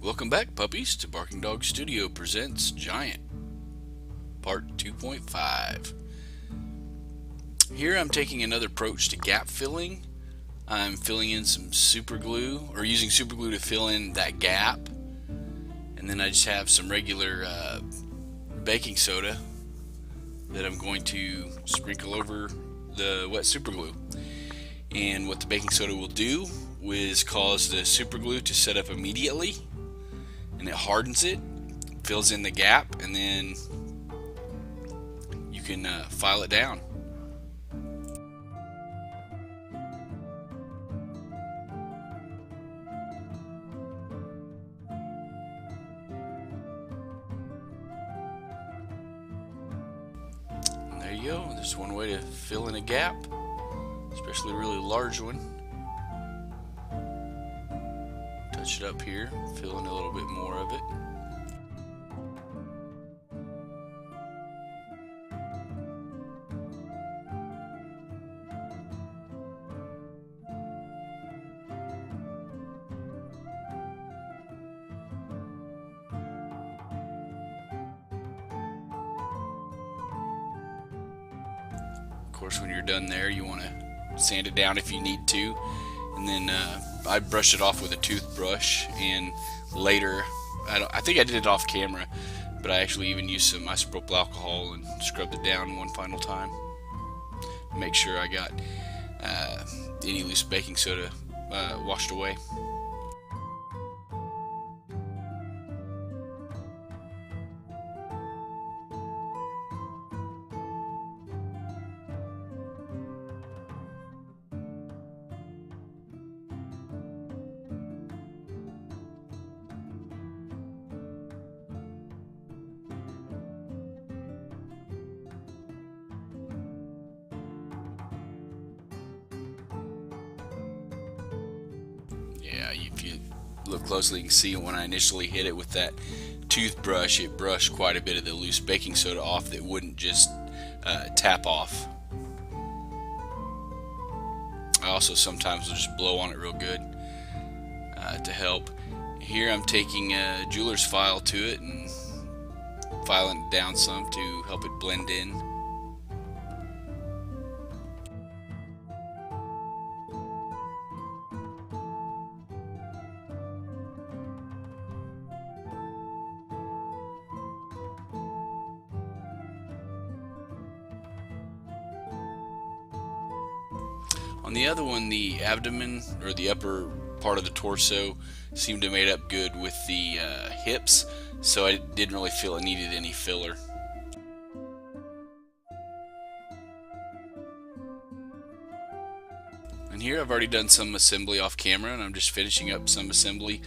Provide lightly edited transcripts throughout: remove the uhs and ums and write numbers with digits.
Welcome back, puppies, to Barking Dog Studio presents Giant, part 2.5. Here I'm taking another approach to gap filling. I'm filling in some super glue, or using super glue to fill in that gap. And then I just have some regular baking soda that I'm going to sprinkle over the wet super glue. And what the baking soda will do is cause the super glue to set up immediately, and it hardens it, fills in the gap, and then you can file it down. And there you go. There's one way to fill in a gap, especially a really large one. Touch it up here, fill in a little bit more of it. Of course, when you're done there, you want to sand it down if you need to, and then I brush it off with a toothbrush. And later, I think I did it off camera, but I actually even used some isopropyl alcohol and scrubbed it down one final time. Make sure I got any loose baking soda washed away. Yeah, if you look closely, you can see when I initially hit it with that toothbrush, it brushed quite a bit of the loose baking soda off that wouldn't just tap off. I also sometimes will just blow on it real good to help. Here I'm taking a jeweler's file to it and filing it down some to help it blend in. On the other one, the abdomen, or the upper part of the torso, seemed to made up good with the hips, so I didn't really feel it needed any filler. And here I've already done some assembly off camera, and I'm just finishing up some assembly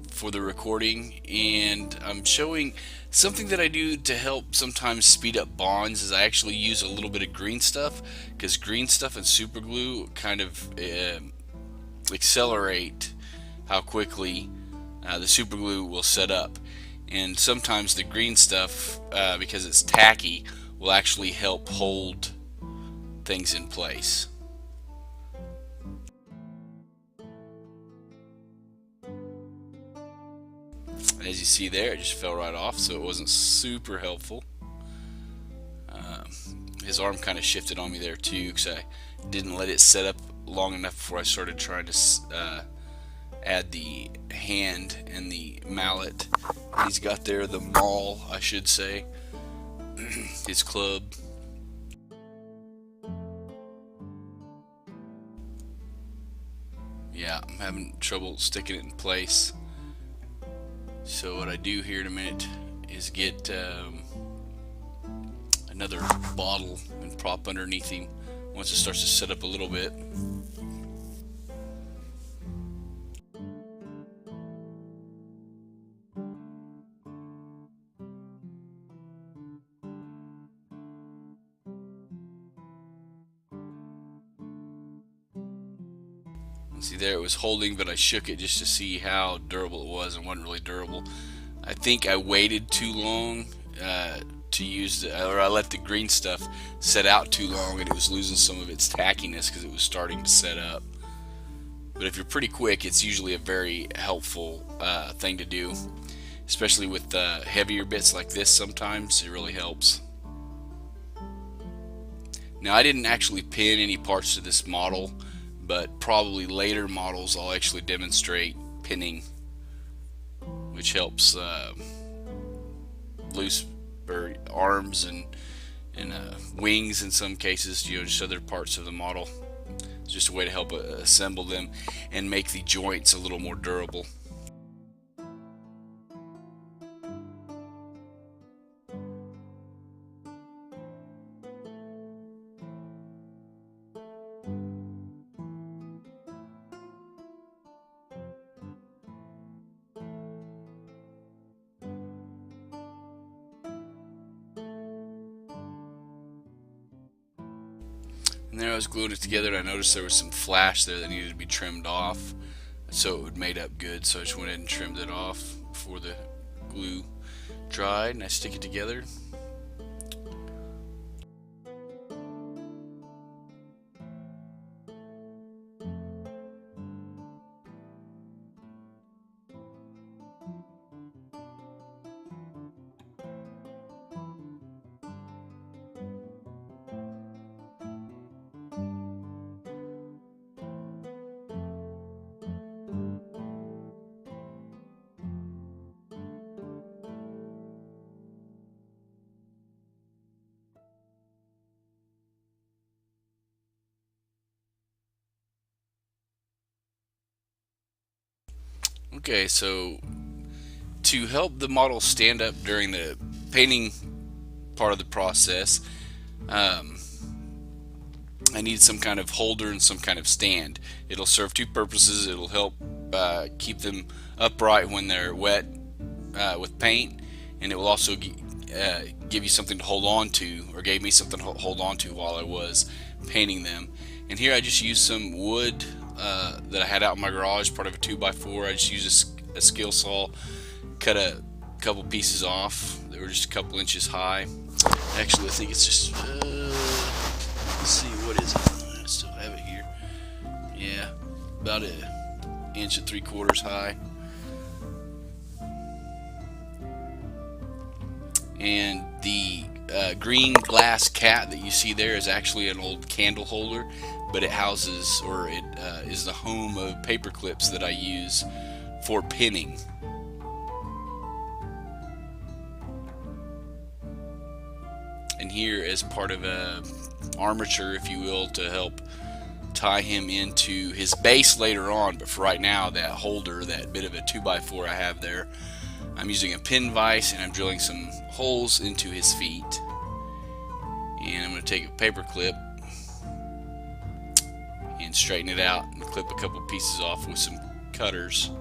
for the recording. And I'm showing something that I do to help sometimes speed up bonds. Is I actually use a little bit of green stuff, because green stuff and super glue kind of accelerate how quickly the super glue will set up. And sometimes the green stuff, because it's tacky, will actually help hold things in place. As you see there, it just fell right off, so it wasn't super helpful. His arm kind of shifted on me there too, because I didn't let it set up long enough before I started trying to add the hand and the mallet. He's got there the maul, I should say, his club. Yeah, I'm having trouble sticking it in place. So what I do here in a minute is get another bottle and prop underneath him once it starts to set up a little bit. See there, it was holding, but I shook it just to see how durable it was, and wasn't really durable. I think I waited too long to use or I let the green stuff set out too long, and it was losing some of its tackiness because it was starting to set up. But if you're pretty quick, it's usually a very helpful thing to do, especially with heavier bits like this. Sometimes it really helps. Now, I didn't actually pin any parts to this model, but probably later models I'll actually demonstrate pinning, which helps loose or arms and wings in some cases, just other parts of the model. It's just a way to help assemble them and make the joints a little more durable. And there I was gluing it together, and I noticed there was some flash there that needed to be trimmed off so it would made up good. So I just went ahead and trimmed it off before the glue dried, and I stick it together. Okay, so to help the model stand up during the painting part of the process, I need some kind of holder and some kind of stand. It'll serve two purposes. It'll help keep them upright when they're wet with paint, and it will also give you something to hold on to, or gave me something to hold on to while I was painting them. And here I just used some wood that I had out in my garage, part of a 2x4. I just used a skill saw, cut a couple pieces off. They were just a couple inches high. Actually, I think it's just let's see, what is it? I still have it here. Yeah, about an 1 3/4 inches high. And the green glass cat that you see there is actually an old candle holder, but it houses, or it is the home of paper clips that I use for pinning. And here, as part of a armature, if you will, to help tie him into his base later on, but for right now, that holder, that bit of a 2x4 I have there, I'm using a pin vise, and I'm drilling some holes into his feet. And I'm going to take a paper clip and straighten it out and clip a couple pieces off with some cutters.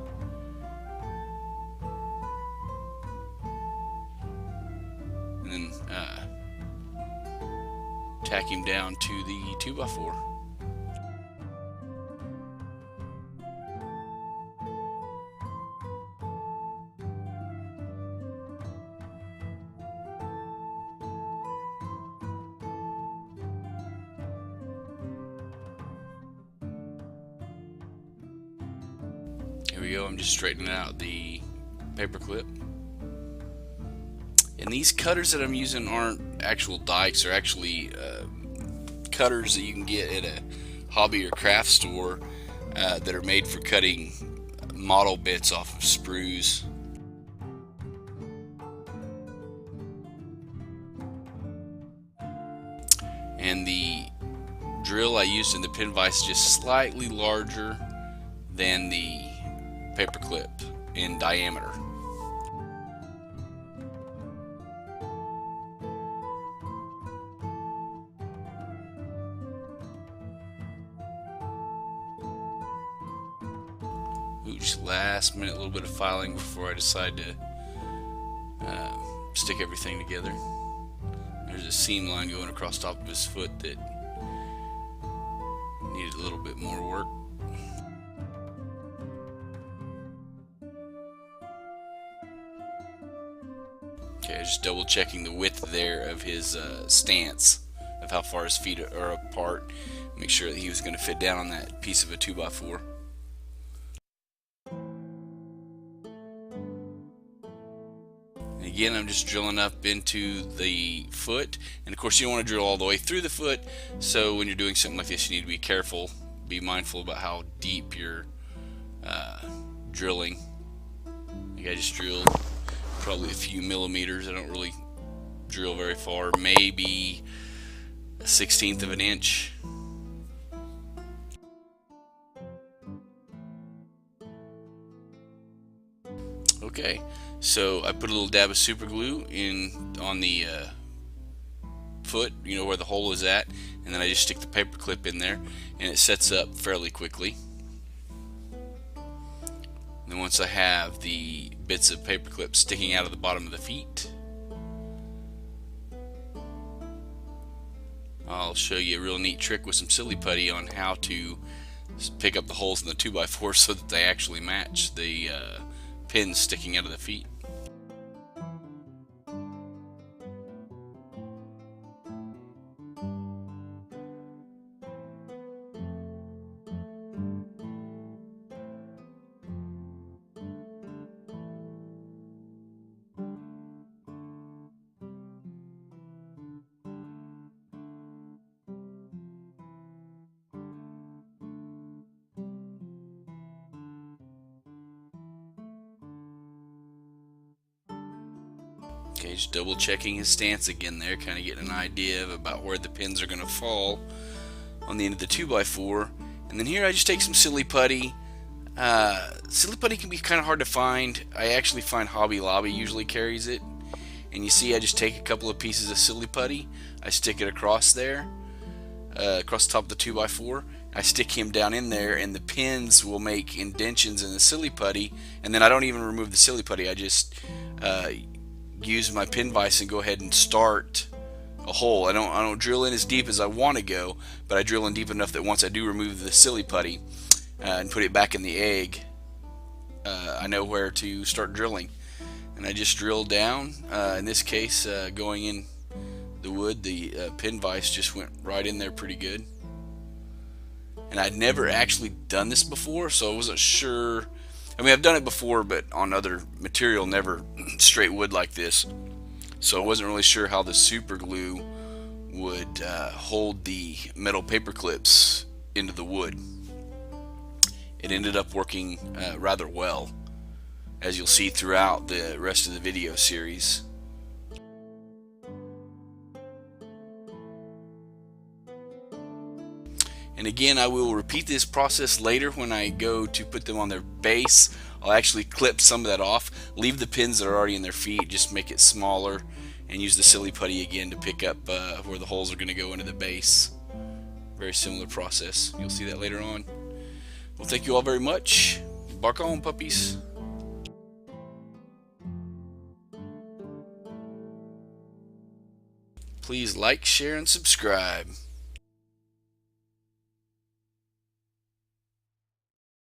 And then tack him down to the 2x4. Here we go, I'm just straightening out the paper clip. And these cutters that I'm using aren't actual dikes, they're actually cutters that you can get at a hobby or craft store that are made for cutting model bits off of sprues. And the drill I used in the pin vise is just slightly larger than the paper clip in diameter. Ooh, just last minute, little bit of filing before I decide to stick everything together. There's a seam line going across the top of his foot that needed a little bit more work. Okay, just double checking the width there of his stance, of how far his feet are apart. Make sure that he was going to fit down on that piece of a 2x4. again, I'm just drilling up into the foot, and of course you don't want to drill all the way through the foot, so when you're doing something like this you need to be careful, be mindful about how deep you're drilling. Like I just drilled probably a few millimeters. I don't really drill very far, maybe a 1/16 of an inch. Okay, so I put a little dab of super glue in on the foot, you know, where the hole is at, and then I just stick the paper clip in there, and it sets up fairly quickly. And then once I have the bits of paper clip sticking out of the bottom of the feet, I'll show you a real neat trick with some silly putty on how to pick up the holes in the 2x4 so that they actually match the pins sticking out of the feet. Okay, just double checking his stance again there, kind of getting an idea of about where the pins are going to fall on the end of the 2x4. And then here I just take some silly putty. Silly putty can be kind of hard to find. I actually find Hobby Lobby usually carries it. And you see I just take a couple of pieces of silly putty, I stick it across there, across the top of the 2x4. I stick him down in there, and the pins will make indentions in the silly putty, and then I don't even remove the silly putty. I just use my pin vise and go ahead and start a hole. I don't drill in as deep as I want to go, but I drill in deep enough that once I do remove the silly putty and put it back in the egg, I know where to start drilling. And I just drill down. In this case, going in the wood, the pin vise just went right in there pretty good. And I'd never actually done this before, so I wasn't sure. I mean, I've done it before, but on other material, never straight wood like this. So I wasn't really sure how the super glue would hold the metal paper clips into the wood. It ended up working rather well, as you'll see throughout the rest of the video series. And again, I will repeat this process later when I go to put them on their base. I'll actually clip some of that off, leave the pins that are already in their feet, just make it smaller, and use the silly putty again to pick up where the holes are going to go into the base. Very similar process. You'll see that later on. Well, thank you all very much. Bark on, puppies. Please like, share, and subscribe.